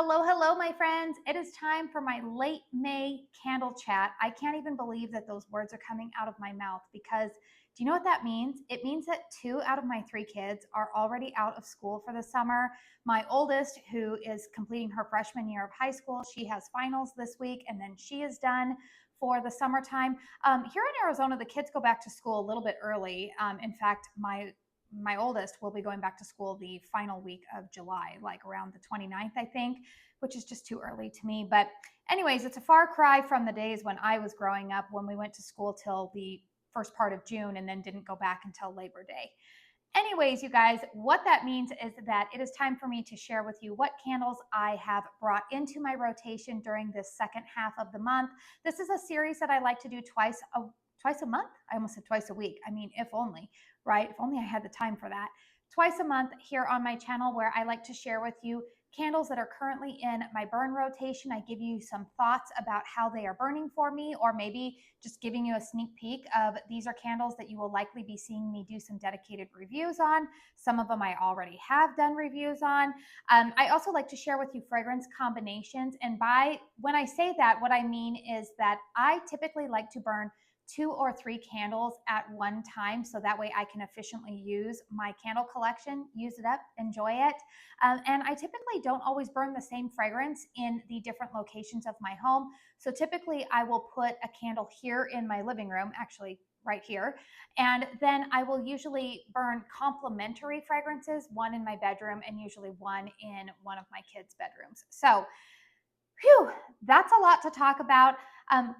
Hello, hello, my friends. It is time for my late May candle chat. I can't even believe that those words are coming out of my mouth because do you know what that means? It means that 2 out of my 3 kids are already out of school for the summer. My oldest, who is completing her freshman year of high school, she has finals this week and then she is done for the summertime. Here in Arizona, the kids go back to school a little bit early. In fact, my oldest will be going back to school the final week of July, like around the 29th, I think, which is just too early to me. But anyways, it's a far cry from the days when I was growing up when we went to school till the first part of June and then didn't go back until Labor Day. Anyways, you guys, what that means is that it is time for me to share with you what candles I have brought into my rotation during this second half of the month. This is a series that I like to do twice a month. I almost said twice a week. I mean, if only, right? If only I had the time for that. Twice a month here on my channel where I like to share with you candles that are currently in my burn rotation. I give you some thoughts about how they are burning for me, or maybe just giving you a sneak peek of these are candles that you will likely be seeing me do some dedicated reviews on. Some of them I already have done reviews on. I also like to share with you fragrance combinations. And when I say that, what I mean is that I typically like to burn 2 or 3 candles at one time, so that way I can efficiently use my candle collection, use it up, enjoy it. And I typically don't always burn the same fragrance in the different locations of my home. So typically I will put a candle here in my living room, actually right here, and then I will usually burn complementary fragrances, one in my bedroom and usually one in one of my kids' bedrooms. So whew, that's a lot to talk about.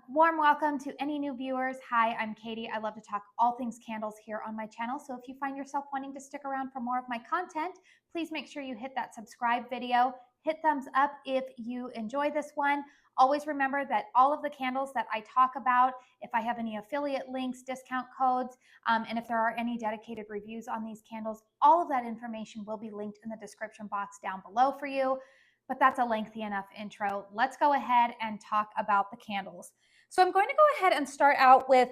Warm welcome to any new viewers. Hi, I'm Katie. I love to talk all things candles here on my channel. So if you find yourself wanting to stick around for more of my content, please make sure you hit that subscribe video. Hit thumbs up if you enjoy this one. Always remember that all of the candles that I talk about, if I have any affiliate links, discount codes, and if there are any dedicated reviews on these candles, all of that information will be linked in the description box down below for you. But that's a lengthy enough intro. Let's go ahead and talk about the candles. So I'm going to go ahead and start out with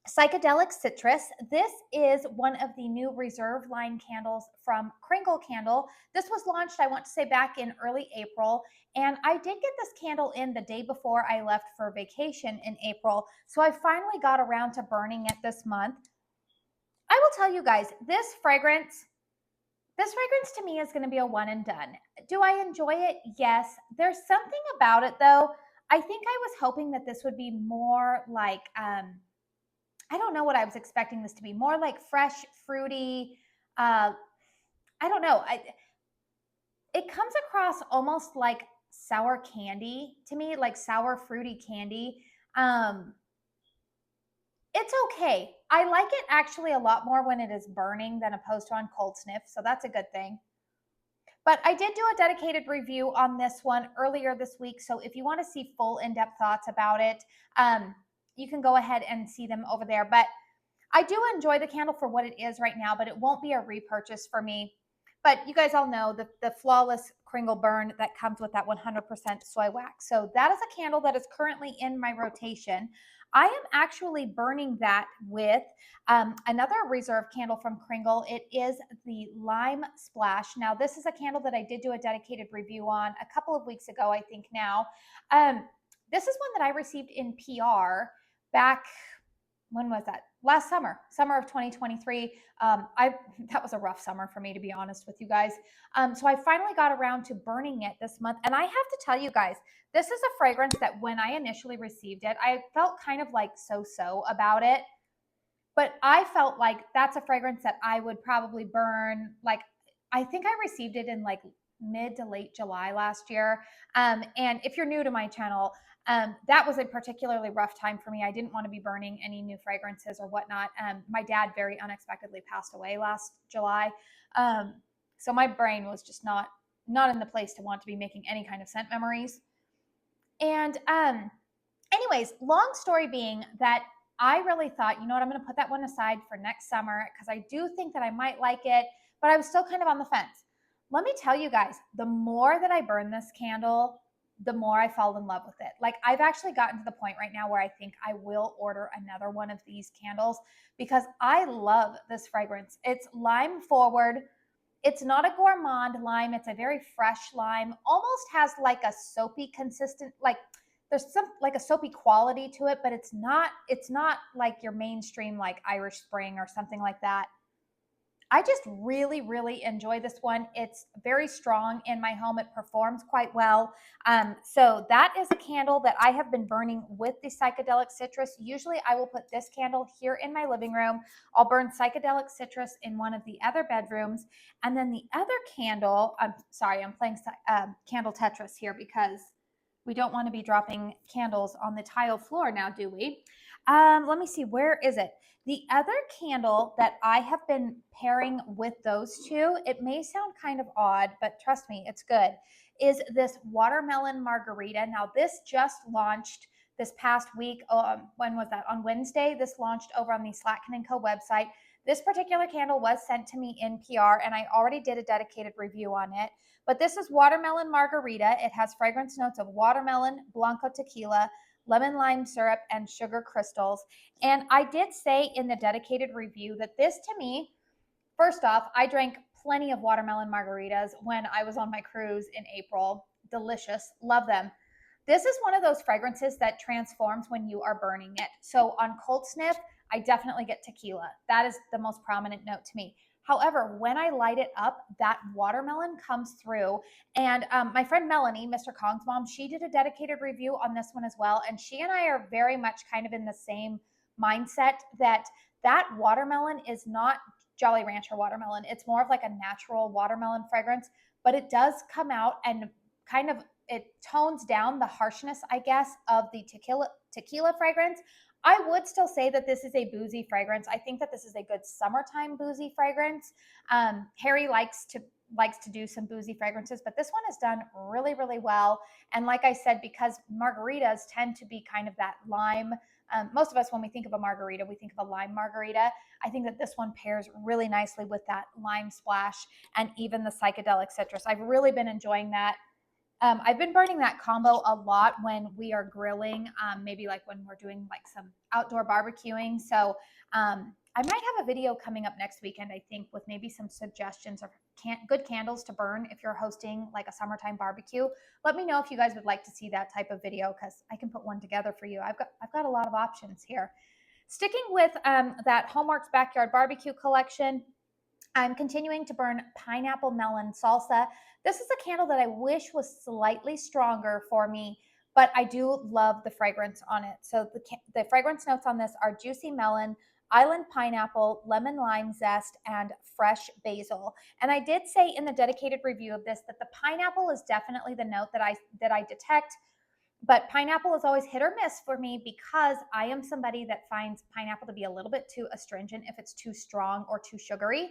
Psychedelic Citrus. This is one of the new Reserve line candles from KRINGLE Candle. This was launched, I want to say, back in early April. And I did get this candle in the day before I left for vacation in April. So I finally got around to burning it this month. I will tell you guys, this fragrance to me is going to be a one and done. Do I enjoy it? Yes. There's something about it though. I think I was hoping that this would be more like, I don't know what I was expecting this to be. More like fresh, fruity. I don't know. It comes across almost like sour candy to me, like sour, fruity candy. It's okay. I like it actually a lot more when it is burning than opposed to on cold sniff, so that's a good thing. But I did do a dedicated review on this one earlier this week, so if you want to see full in-depth thoughts about it, you can go ahead and see them over there. But I do enjoy the candle for what it is right now, but it won't be a repurchase for me. But you guys all know the flawless KRINGLE burn that comes with that 100% soy wax. So that is a candle that is currently in my rotation. I am actually burning that with another Reserve candle from KRINGLE. It is the Lime Splash. Now, this is a candle that I did do a dedicated review on a couple of weeks ago, I think now. This is one that I received in PR back, when was that? Last summer of 2023. That was a rough summer for me, to be honest with you guys. So I finally got around to burning it this month. And I have to tell you guys, this is a fragrance that when I initially received it, I felt kind of like so-so about it. But I felt like that's a fragrance that I would probably burn. Like, I think I received it in like mid to late July last year. And if you're new to my channel, that was a particularly rough time for me. I didn't want to be burning any new fragrances or whatnot. My dad very unexpectedly passed away last July. So my brain was just not in the place to want to be making any kind of scent memories. And anyways, long story being that I really thought, you know what, I'm going to put that one aside for next summer because I do think that I might like it, but I was still kind of on the fence. Let me tell you guys, the more that I burn this candle, the more I fall in love with it. Like, I've actually gotten to the point right now where I think I will order another one of these candles because I love this fragrance. It's lime forward. It's not a gourmand lime. It's a very fresh lime. Almost has like a soapy consistent, like there's some like a soapy quality to it, but it's not like your mainstream like Irish Spring or something like that. I just really, really enjoy this one. It's very strong in my home. It performs quite well. So that is a candle that I have been burning with the Psychedelic Citrus. Usually I will put this candle here in my living room. I'll burn Psychedelic Citrus in one of the other bedrooms. And then the other candle, I'm sorry, I'm playing Candle Tetris here because we don't want to be dropping candles on the tile floor now, do we? Let me see, where is it? The other candle that I have been pairing with those two, it may sound kind of odd, but trust me, it's good, is this Watermelon Margarita. Now, this just launched this past week. When was that? On Wednesday, this launched over on the Slacken & Co website. This particular candle was sent to me in PR, and I already did a dedicated review on it. But this is Watermelon Margarita. It has fragrance notes of watermelon, Blanco tequila, lemon lime syrup, and sugar crystals. And I did say in the dedicated review that this, to me, first off, I drank plenty of watermelon margaritas when I was on my cruise in April. Delicious. Love them. This is one of those fragrances that transforms when you are burning it. So on cold sniff, I definitely get tequila. That is the most prominent note to me. However, when I light it up, that watermelon comes through. And my friend Melanie, Mr. Kong's mom, she did a dedicated review on this one as well. And she and I are very much kind of in the same mindset that that watermelon is not Jolly Rancher watermelon. It's more of like a natural watermelon fragrance, but it does come out and kind of it tones down the harshness, I guess, of the tequila fragrance. I would still say that this is a boozy fragrance. I think that this is a good summertime boozy fragrance. Harry likes to do some boozy fragrances, but this one is done really, really well. And like I said, because margaritas tend to be kind of that lime. Most of us, when we think of a margarita, we think of a lime margarita. I think that this one pairs really nicely with that lime splash and even the psychedelic citrus. I've really been enjoying that. I've been burning that combo a lot when we are grilling, maybe like when we're doing like some outdoor barbecuing. So I might have a video coming up next weekend, I think, with maybe some suggestions of good candles to burn if you're hosting like a summertime barbecue. Let me know if you guys would like to see that type of video because I can put one together for you. I've got a lot of options here. Sticking with that HOMEWORX Backyard Barbecue collection, I'm continuing to burn Pineapple Melon Salsa. This is a candle that I wish was slightly stronger for me, but I do love the fragrance on it. So the fragrance notes on this are juicy melon, island pineapple, lemon lime zest, and fresh basil. And I did say in the dedicated review of this that the pineapple is definitely the note that I detect. But pineapple is always hit or miss for me because I am somebody that finds pineapple to be a little bit too astringent if it's too strong or too sugary.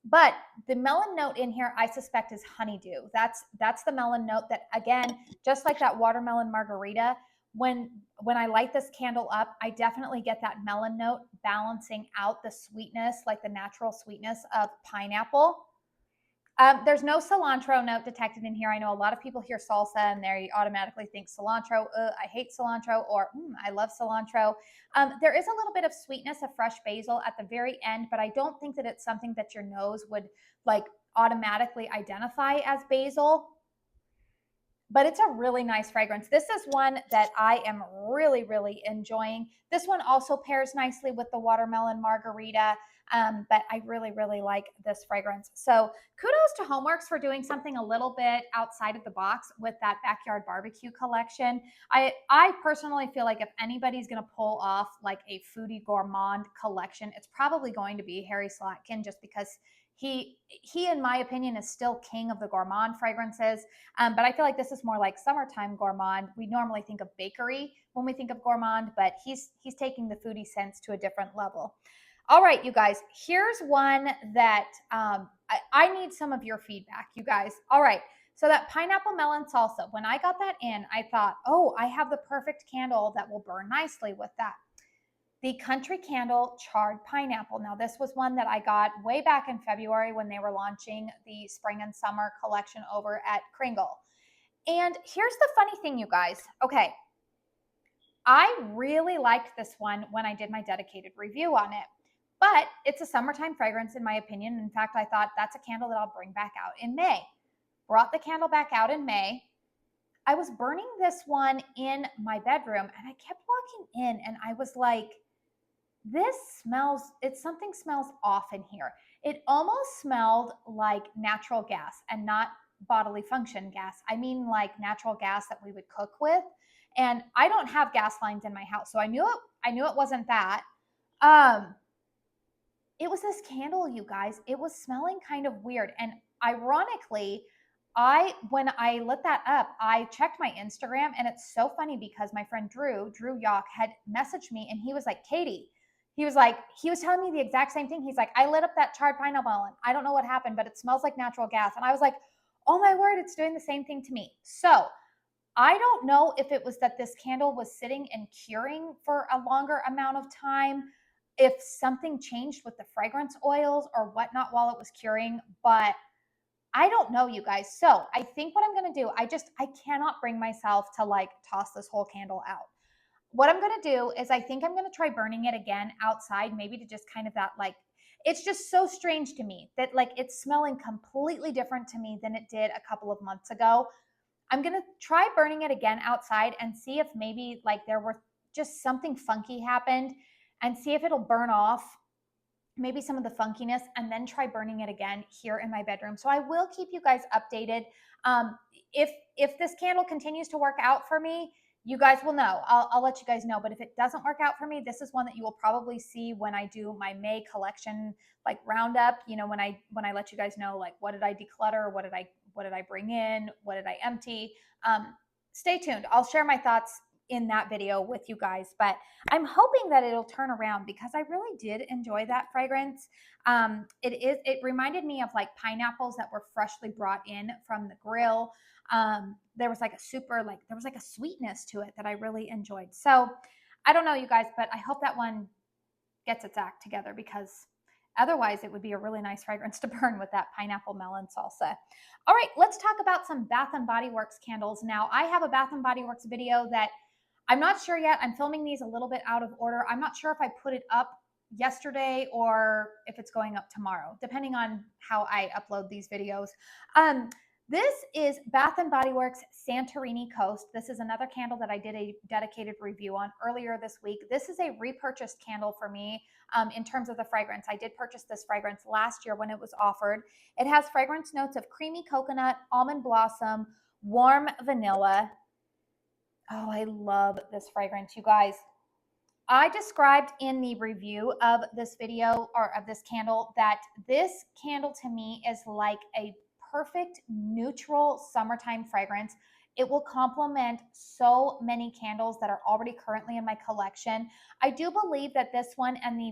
But the melon note in here, I suspect, is honeydew. That's the melon note that, again, just like that watermelon margarita, when I light this candle up, I definitely get that melon note balancing out the sweetness, like the natural sweetness of pineapple. There's no cilantro note detected in here. I know a lot of people hear salsa and they automatically think cilantro. I hate cilantro, or I love cilantro. There is a little bit of sweetness of fresh basil at the very end, but I don't think that it's something that your nose would like automatically identify as basil. But it's a really nice fragrance. This is one that I am really, really enjoying. This one also pairs nicely with the watermelon margarita, but I really, really like this fragrance. So kudos to HOMEWORX for doing something a little bit outside of the box with that backyard barbecue collection. I personally feel like if anybody's going to pull off like a foodie gourmand collection, it's probably going to be Harry Slacken, just because he in my opinion is still king of the gourmand fragrances, but I feel like this is more like summertime gourmand. We normally think of bakery when we think of gourmand, but he's taking the foodie sense to a different level. All right, you guys, here's one that I need some of your feedback, you guys. All right, so that pineapple melon salsa, when I got that in, I thought, oh, I have the perfect candle that will burn nicely with that. The Country Candle Charred Pineapple. Now, this was one that I got way back in February when they were launching the spring and summer collection over at KRINGLE. And here's the funny thing, you guys. Okay, I really liked this one when I did my dedicated review on it. but it's a summertime fragrance in my opinion. In fact, I thought that's a candle that I'll bring back out in May. Brought the candle back out in May. I was burning this one in my bedroom and I kept walking in and I was like, this smells, something smells off in here. It almost smelled like natural gas and not bodily function gas. I mean like natural gas that we would cook with. And I don't have gas lines in my house. So I knew it wasn't that. It was this candle, you guys. It was smelling kind of weird. And ironically, when I lit that up, I checked my Instagram, and it's so funny because my friend Drew Yock, had messaged me, and he was like, Katie, he was telling me the exact same thing. He's like, I lit up that charred pineapple melon. I don't know what happened, but it smells like natural gas. And I was like, oh my word, it's doing the same thing to me. So I don't know if it was that this candle was sitting and curing for a longer amount of time, if something changed with the fragrance oils or whatnot while it was curing, but I don't know, you guys. So I think what I'm going to do, I cannot bring myself to like toss this whole candle out. What I'm going to do is I think I'm going to try burning it again outside, maybe to just kind of that like, it's just so strange to me that like it's smelling completely different to me than it did a couple of months ago. I'm going to try burning it again outside and see if maybe like there were just something funky happened, and see if it'll burn off maybe some of the funkiness, and then try burning it again here in my bedroom. So I will keep you guys updated. If this candle continues to work out for me, you guys will know. I'll let you guys know. But if it doesn't work out for me, this is one that you will probably see when I do my May collection like roundup. You know, when I let you guys know like what did I declutter, what did I bring in, what did I empty. Stay tuned. I'll share my thoughts in that video with you guys, but I'm hoping that it'll turn around because I really did enjoy that fragrance. It reminded me of like pineapples that were freshly brought in from the grill. There was like a sweetness to it that I really enjoyed. So I don't know, you guys, but I hope that one gets its act together, because otherwise it would be a really nice fragrance to burn with that pineapple melon salsa. All right, let's talk about some Bath and Body Works candles. Now, I have a Bath and Body Works video that I'm not sure yet. I'm filming these a little bit out of order. I'm not sure if I put it up yesterday or if it's going up tomorrow, depending on how I upload these videos. This is Bath and Body Works Santorini Coast. This is another candle that I did a dedicated review on earlier this week. This is a repurchased candle for me in terms of the fragrance. I did purchase this fragrance last year when it was offered. It has fragrance notes of creamy coconut, almond blossom, warm vanilla. Oh, I love this fragrance, you guys. I described in the review of this video, or of this candle, that this candle to me is like a perfect neutral summertime fragrance. It will complement so many candles that are already currently in my collection. I do believe that this one and the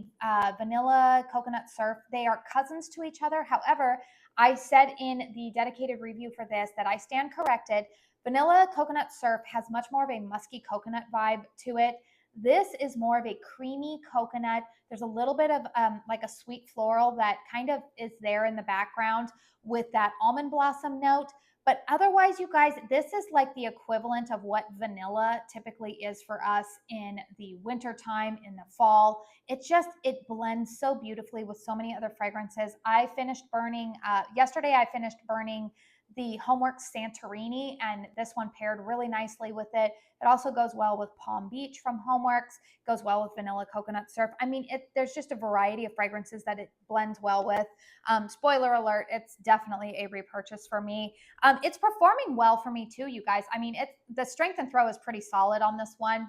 Vanilla Coconut Surf, they are cousins to each other. However, I said in the dedicated review for this that I stand corrected. Vanilla Coconut Surf has much more of a musky coconut vibe to it. This is more of a creamy coconut. There's a little bit of like a sweet floral that kind of is there in the background with that almond blossom note. But otherwise, you guys, this is like the equivalent of what vanilla typically is for us in the winter time, in the fall. It blends so beautifully with so many other fragrances. I finished burning, yesterday I finished burning the HOMEWORX Santorini, and this one paired really nicely with it. It also goes well with Palm Beach from HOMEWORX, goes well with Vanilla Coconut Surf. I mean, there's just a variety of fragrances that it blends well with. Spoiler alert, it's definitely a repurchase for me. It's performing well for me too, you guys. I mean, the strength and throw is pretty solid on this one,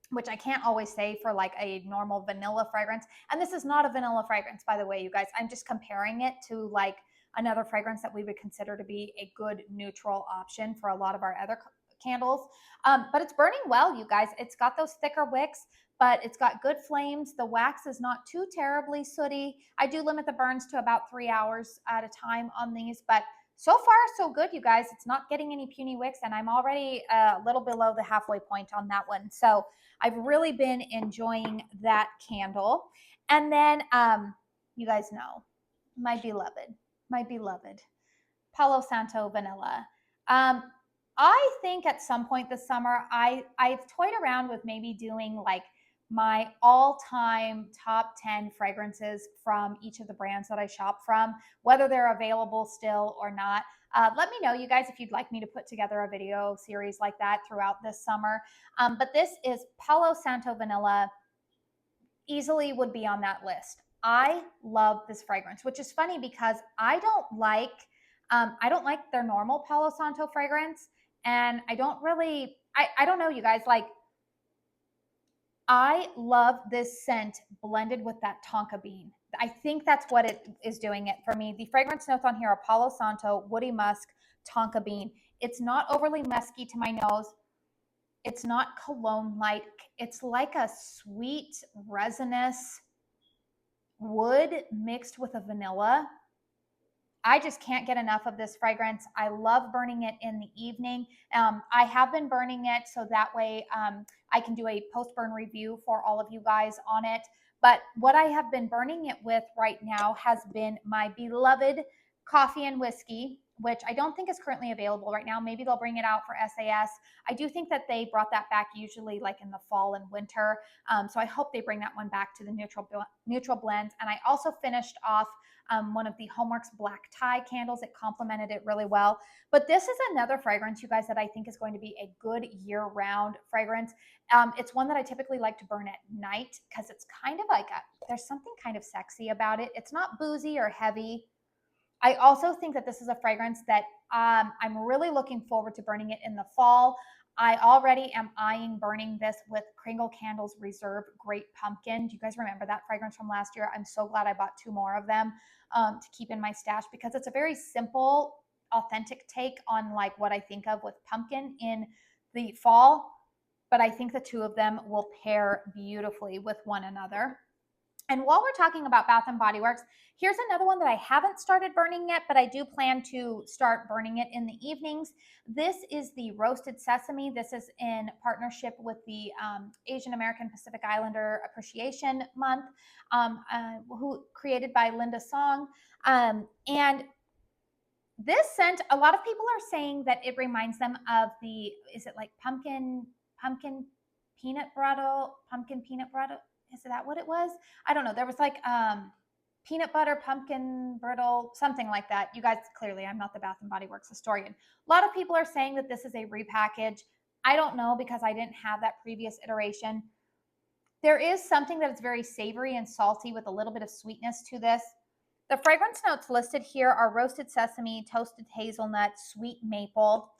which I can't always say for like a normal vanilla fragrance. And this is not a vanilla fragrance, by the way, you guys. I'm just comparing it to like another fragrance that we would consider to be a good neutral option for a lot of our other candles. But it's burning well, you guys. It's got those thicker wicks, but it's got good flames. The wax is not too terribly sooty. I do limit the burns to about 3 hours at a time on these, but so far so good, you guys. It's not getting any puny wicks, and I'm already a little below the halfway point on that one. So I've really been enjoying that candle. And then you guys know, my beloved Palo Santo Vanilla. I think at some point this summer, I've toyed around with maybe doing like my all-time top 10 fragrances from each of the brands that I shop from, whether they're available still or not. Let me know, you guys, if you'd like me to put together a video series like that throughout this summer. But this is Palo Santo Vanilla, easily would be on that list. I love this fragrance, which is funny because I don't like their normal Palo Santo fragrance, and I don't really, I don't know, you guys, like, I love this scent blended with that tonka bean. I think that's what it is doing it for me. The fragrance notes on here are Palo Santo, woody musk, tonka bean. It's not overly musky to my nose. It's not cologne-like. It's like a sweet, resinous wood mixed with a vanilla. I just can't get enough of this fragrance. I love burning it in the evening. I have been burning it so that way I can do a post-burn review for all of you guys on it. But what I have been burning it with right now has been my beloved coffee and whiskey, which I don't think is currently available right now. Maybe they'll bring it out for SAS. I do think that they brought that back usually like in the fall and winter. So I hope they bring that one back to the neutral blends. And I also finished off one of the HOMEWORX black tie candles. It complemented it really well. But this is another fragrance, you guys, that I think is going to be a good year-round fragrance. It's one that I typically like to burn at night because it's kind of like there's something kind of sexy about it. It's not boozy or heavy. I also think that this is a fragrance that I'm really looking forward to burning it in the fall. I already am eyeing burning this with KRINGLE Candles Reserve Great Pumpkin. Do you guys remember that fragrance from last year? I'm so glad I bought 2 more of them to keep in my stash because it's a very simple, authentic take on like what I think of with pumpkin in the fall. But I think the 2 of them will pair beautifully with one another. And while we're talking about Bath & Body Works, here's another one that I haven't started burning yet, but I do plan to start burning it in the evenings. This is the Roasted Sesame. This is in partnership with the Asian American Pacific Islander Appreciation Month, created by Linda Song. And this scent, a lot of people are saying that it reminds them of is it like pumpkin peanut brittle? Is that what it was? I don't know. There was like peanut butter, pumpkin brittle, something like that. You guys, clearly, I'm not the Bath & Body Works historian. A lot of people are saying that this is a repackage. I don't know because I didn't have that previous iteration. There is something that is very savory and salty with a little bit of sweetness to this. The fragrance notes listed here are roasted sesame, toasted hazelnut, sweet maple.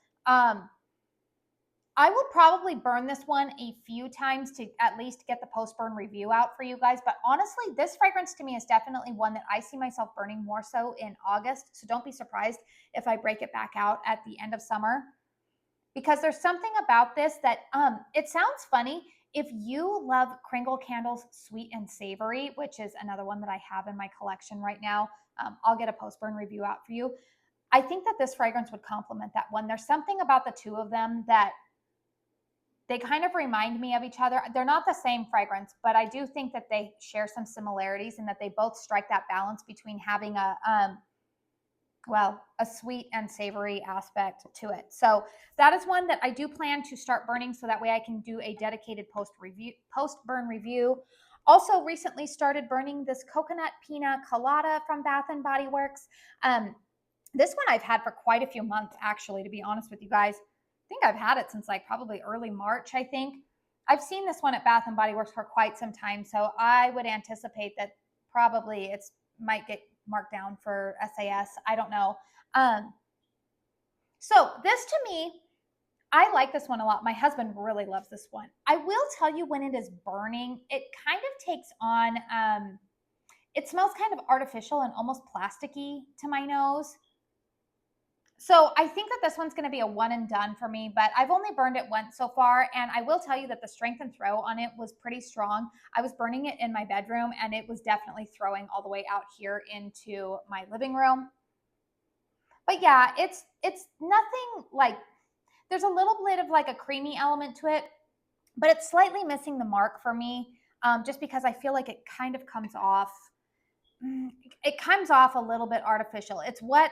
I will probably burn this one a few times to at least get the post-burn review out for you guys. But honestly, this fragrance to me is definitely one that I see myself burning more so in August. So don't be surprised if I break it back out at the end of summer. Because there's something about this that, it sounds funny. If you love KRINGLE Candles Sweet and Savory, which is another one that I have in my collection right now, I'll get a post-burn review out for you. I think that this fragrance would complement that one. There's something about the 2 of them that they kind of remind me of each other. They're not the same fragrance, but I do think that they share some similarities and that they both strike that balance between having a sweet and savory aspect to it. So that is one that I do plan to start burning so that way I can do a dedicated post-burn review. Also recently started burning this Coconut Pina Colada from Bath & Body Works. This one I've had for quite a few months, actually, to be honest with you guys. I think I've had it since like probably early March, I think. I've seen this one at Bath & Body Works for quite some time, so I would anticipate that probably it might get marked down for SAS. I don't know. So this to me, I like this one a lot. My husband really loves this one. I will tell you when it is burning, it kind of takes on, it smells kind of artificial and almost plasticky to my nose. So I think that this one's going to be a one and done for me, but I've only burned it once so far. And I will tell you that the strength and throw on it was pretty strong. I was burning it in my bedroom and it was definitely throwing all the way out here into my living room. But yeah, it's nothing like, there's a little bit of like a creamy element to it, but it's slightly missing the mark for me, just because I feel like it kind of comes off, a little bit artificial. It's what,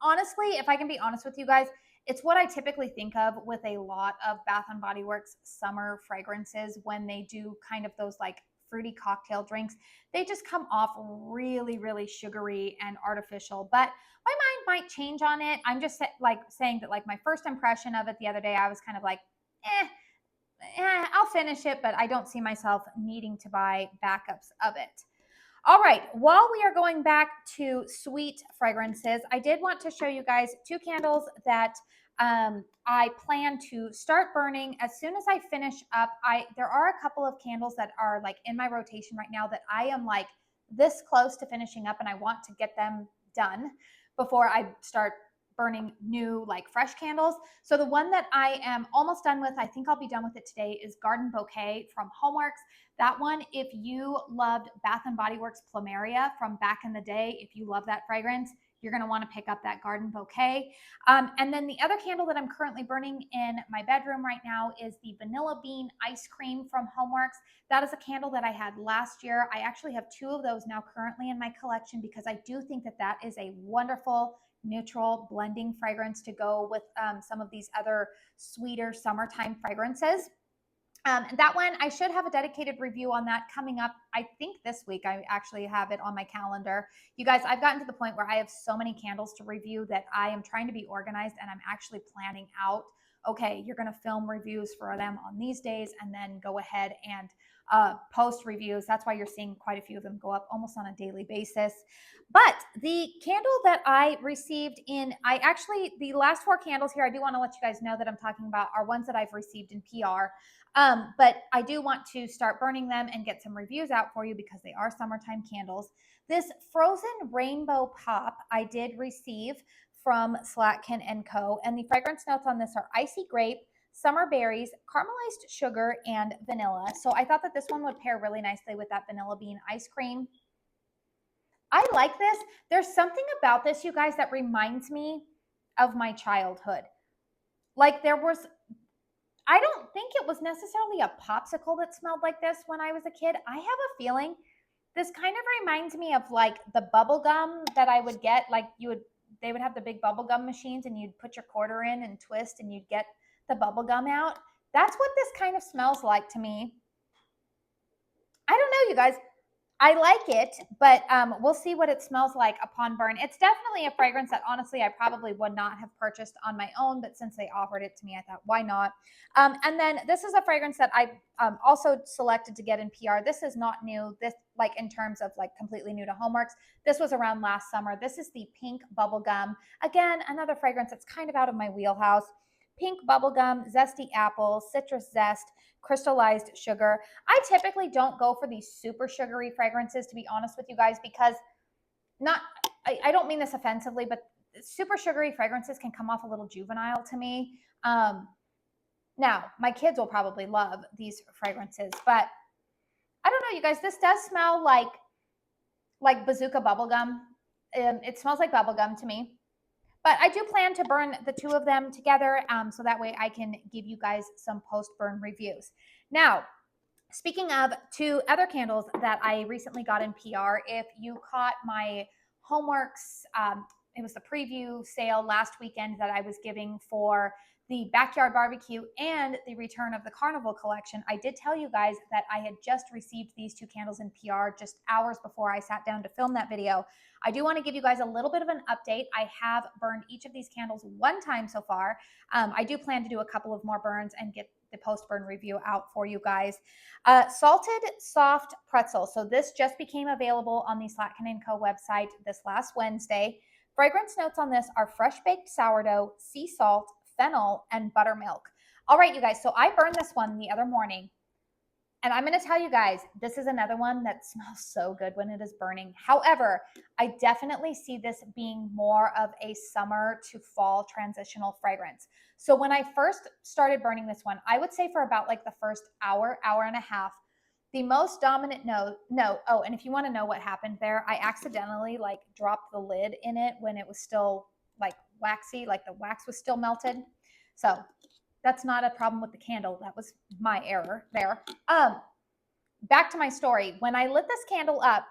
honestly, if I can be honest with you guys, It's what I typically think of with a lot of Bath and Body Works summer fragrances when they do kind of those like fruity cocktail drinks. They just come off really, really sugary and artificial. But my mind might change on it. I'm just like saying that like my first impression of it the other day, I was kind of like, I'll finish it, but I don't see myself needing to buy backups of it. All right, while we are going back to sweet fragrances, I did want to show you guys two candles that I plan to start burning as soon as I finish up. There are a couple of candles that are like in my rotation right now that I am like this close to finishing up, and I want to get them done before I start burning new like fresh candles. So the one that I am almost done with, I think I'll be done with it today, is Garden Bouquet from HOMEWORX. That one, if you loved Bath and Body Works Plumeria from back in the day, if you love that fragrance, you're going to want to pick up that Garden Bouquet. And then the other candle that I'm currently burning in my bedroom right now is the Vanilla Bean Ice Cream from HOMEWORX. That is a candle that I had last year. I actually have two of those now currently in my collection because I do think that that is a wonderful neutral blending fragrance to go with some of these other sweeter summertime fragrances. And that one, I should have a dedicated review on that coming up. I think this week I actually have it on my calendar. You guys, I've gotten to the point where I have so many candles to review that I am trying to be organized, and I'm actually planning out, okay, you're going to film reviews for them on these days and then go ahead and post reviews. That's why you're seeing quite a few of them go up almost on a daily basis. But the candle that I received the last four candles here, I do want to let you guys know that I'm talking about are ones that I've received in PR. But I do want to start burning them and get some reviews out for you because they are summertime candles. This Frozen Rainbow Pop I did receive from Slacken & Co. And the fragrance notes on this are icy grape, summer berries, caramelized sugar, and vanilla. So I thought that this one would pair really nicely with that vanilla bean ice cream. I like this. There's something about this, you guys, that reminds me of my childhood. Like I don't think it was necessarily a popsicle that smelled like this when I was a kid. I have a feeling this kind of reminds me of like the bubble gum that I would get. Like they would have the big bubble gum machines and you'd put your quarter in and twist and you'd get the bubble gum out. That's what this kind of smells like to me. I don't know, you guys. I like it, but we'll see what it smells like upon burn. It's definitely a fragrance that honestly I probably would not have purchased on my own, but since they offered it to me, I thought, why not? And then this is a fragrance that I also selected to get in PR. This is not new. This, like in terms of like completely new to HOMEWORX, this was around last summer. This is the Pink Bubblegum. Again, another fragrance that's kind of out of my wheelhouse. Pink bubblegum, zesty apple, citrus zest, crystallized sugar. I typically don't go for these super sugary fragrances, to be honest with you guys, because I don't mean this offensively, but super sugary fragrances can come off a little juvenile to me. Now, my kids will probably love these fragrances, but I don't know, you guys, this does smell like bazooka bubblegum. It smells like bubblegum to me. But I do plan to burn the two of them together so that way I can give you guys some post-burn reviews. Now, speaking of two other candles that I recently got in PR, if you caught my HOMEWORX, it was the preview sale last weekend that I was giving for the backyard barbecue and the return of the carnival collection. I did tell you guys that I had just received these two candles in PR just hours before I sat down to film that video. I do want to give you guys a little bit of an update. I have burned each of these candles one time so far. I do plan to do a couple of more burns and get the post-burn review out for you guys. Salted soft pretzel. So this just became available on the Slacken & Co. website this last Wednesday. Fragrance notes on this are fresh baked sourdough, sea salt, fennel, and buttermilk. All right, you guys, so I burned this one the other morning, and I'm going to tell you guys, this is another one that smells so good when it is burning. However, I definitely see this being more of a summer to fall transitional fragrance. So when I first started burning this one, I would say for about like the first hour, hour and a half, the most dominant note, oh, and if you want to know what happened there, I accidentally like dropped the lid in it when it was still like waxy, like the wax was still melted. So that's not a problem with the candle. That was my error there. Back to my story. When I lit this candle up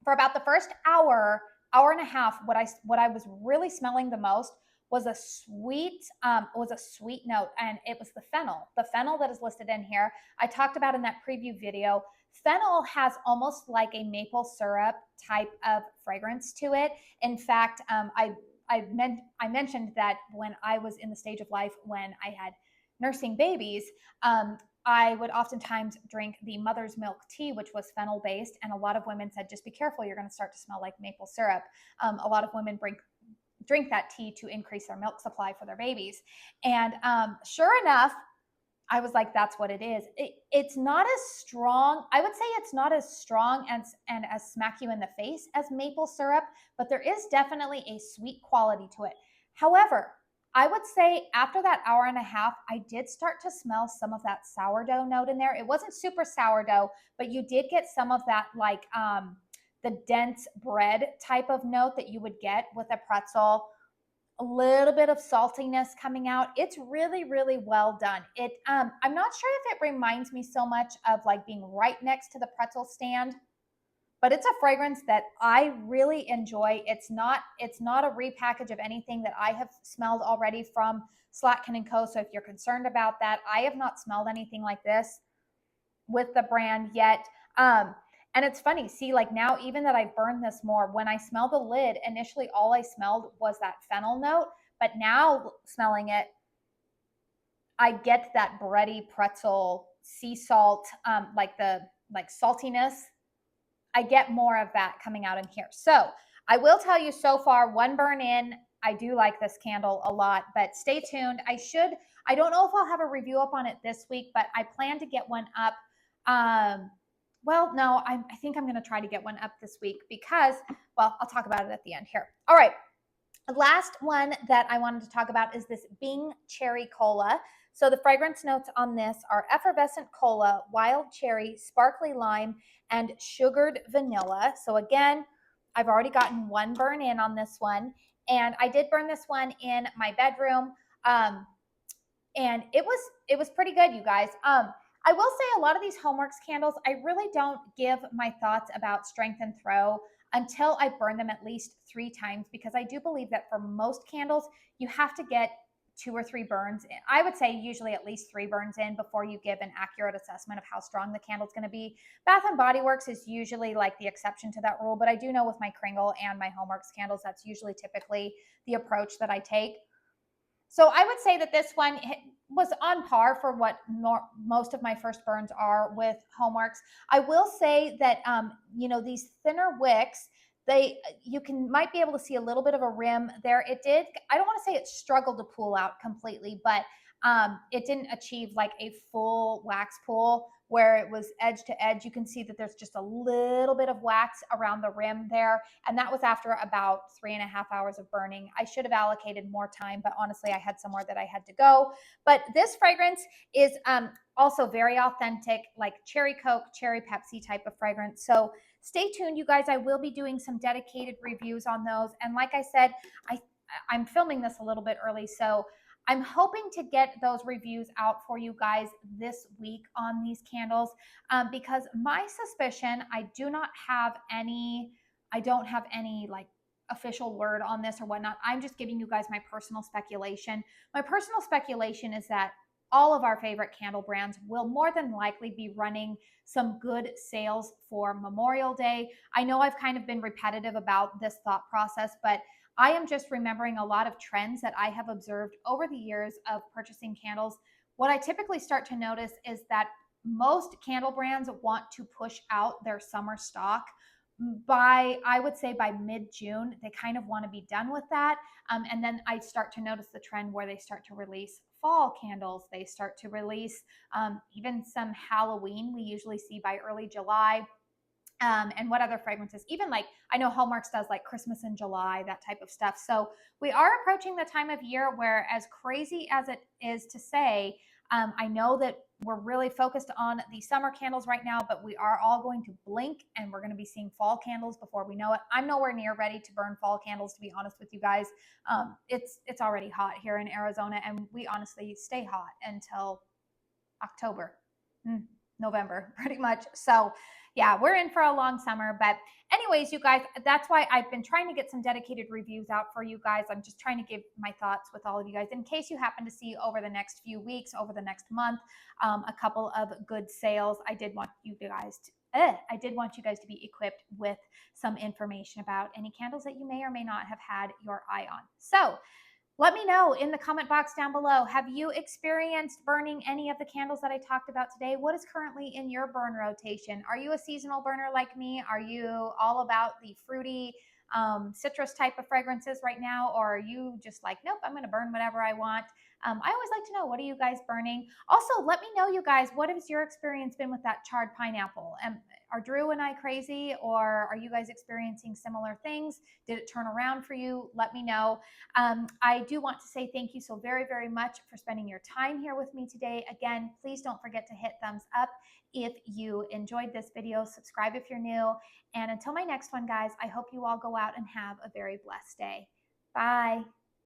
for about the first hour, hour and a half, what I was really smelling the most was a sweet note, and it was the fennel that is listed in here. I talked about in that preview video. Fennel has almost like a maple syrup type of fragrance to it. In fact, I mentioned that when I was in the stage of life when I had nursing babies, I would oftentimes drink the mother's milk tea, which was fennel based. And a lot of women said, just be careful, you're going to start to smell like maple syrup. A lot of women drink that tea to increase their milk supply for their babies. And sure enough, I was like, that's what it is. It's not as strong. I would say it's not as strong and as smack you in the face as maple syrup, but there is definitely a sweet quality to it. However, I would say after that hour and a half, I did start to smell some of that sourdough note in there. It wasn't super sourdough, but you did get some of that like the dense bread type of note that you would get with a pretzel. A little bit of saltiness coming out. It's really, really well done. I'm not sure if it reminds me so much of like being right next to the pretzel stand, but it's a fragrance that I really enjoy. It's not a repackage of anything that I have smelled already from Slacken and Co. So if you're concerned about that, I have not smelled anything like this with the brand yet. And it's funny, see, like now, even that I've burned this more, when I smell the lid, initially all I smelled was that fennel note, but now smelling it, I get that bready pretzel, sea salt, like saltiness. I get more of that coming out in here. So I will tell you so far, one burn in, I do like this candle a lot, but stay tuned. I don't know if I'll have a review up on it this week, but I plan to get one up. Well, no, I think I'm going to try to get one up this week because, well, I'll talk about it at the end here. All right. The last one that I wanted to talk about is this Bing Cherry Cola. So the fragrance notes on this are effervescent cola, wild cherry, sparkly lime, and sugared vanilla. So again, I've already gotten one burn in on this one. And I did burn this one in my bedroom. And it was pretty good, you guys. I will say a lot of these HOMEWORX candles, I really don't give my thoughts about strength and throw until I burn them at least 3 times, because I do believe that for most candles, you have to get 2 or 3 burns in. I would say usually at least 3 burns in before you give an accurate assessment of how strong the candle is going to be. Bath and Body Works is usually like the exception to that rule, but I do know with my KRINGLE and my HOMEWORX candles, that's usually typically the approach that I take. So I would say that this one was on par for what most of my first burns are with HOMEWORX. I will say that, these thinner wicks, might be able to see a little bit of a rim there. I don't want to say it struggled to pool out completely, but it didn't achieve like a full wax pool where it was edge to edge. You can see that there's just a little bit of wax around the rim there. And that was after about 3.5 hours of burning. I should have allocated more time, but honestly, I had somewhere that I had to go. But this fragrance is also very authentic, like cherry Coke, cherry Pepsi type of fragrance. So stay tuned, you guys. I will be doing some dedicated reviews on those. And like I said, I'm filming this a little bit early, so I'm hoping to get those reviews out for you guys this week on these candles, because my suspicion, I don't have any like official word on this or whatnot. I'm just giving you guys my personal speculation. My personal speculation is that all of our favorite candle brands will more than likely be running some good sales for Memorial Day. I know I've kind of been repetitive about this thought process, but I am just remembering a lot of trends that I have observed over the years of purchasing candles. What I typically start to notice is that most candle brands want to push out their summer stock I would say by mid-June. They kind of want to be done with that. And then I start to notice the trend where they start to release fall candles. They start to release even some Halloween. We usually see by early July. And what other fragrances, even like I know HOMEWORX does like Christmas in July, that type of stuff. So we are approaching the time of year where, as crazy as it is to say, I know that we're really focused on the summer candles right now, but we are all going to blink and we're going to be seeing fall candles before we know it. I'm nowhere near ready to burn fall candles, to be honest with you guys. It's already hot here in Arizona, and we honestly stay hot until October. November, pretty much. So Yeah, we're in for a long summer. But anyways, you guys, that's why I've been trying to get some dedicated reviews out for you guys. I'm just trying to give my thoughts with all of you guys in case you happen to see over the next few weeks, over the next month, a couple of good sales. I did want you guys to be equipped with some information about any candles that you may or may not have had your eye on. So let me know in the comment box down below. Have you experienced burning any of the candles that I talked about today? What is currently in your burn rotation? Are you a seasonal burner like me? Are you all about the fruity citrus type of fragrances right now? Or are you just like, nope, I'm going to burn whatever I want? I always like to know, what are you guys burning? Also, let me know, you guys, what has your experience been with that charred pineapple? Are Drew and I crazy, or are you guys experiencing similar things? Did it turn around for you? Let me know. I do want to say thank you so very, very much for spending your time here with me today. Again, please don't forget to hit thumbs up if you enjoyed this video. Subscribe if you're new. And until my next one, guys, I hope you all go out and have a very blessed day. Bye.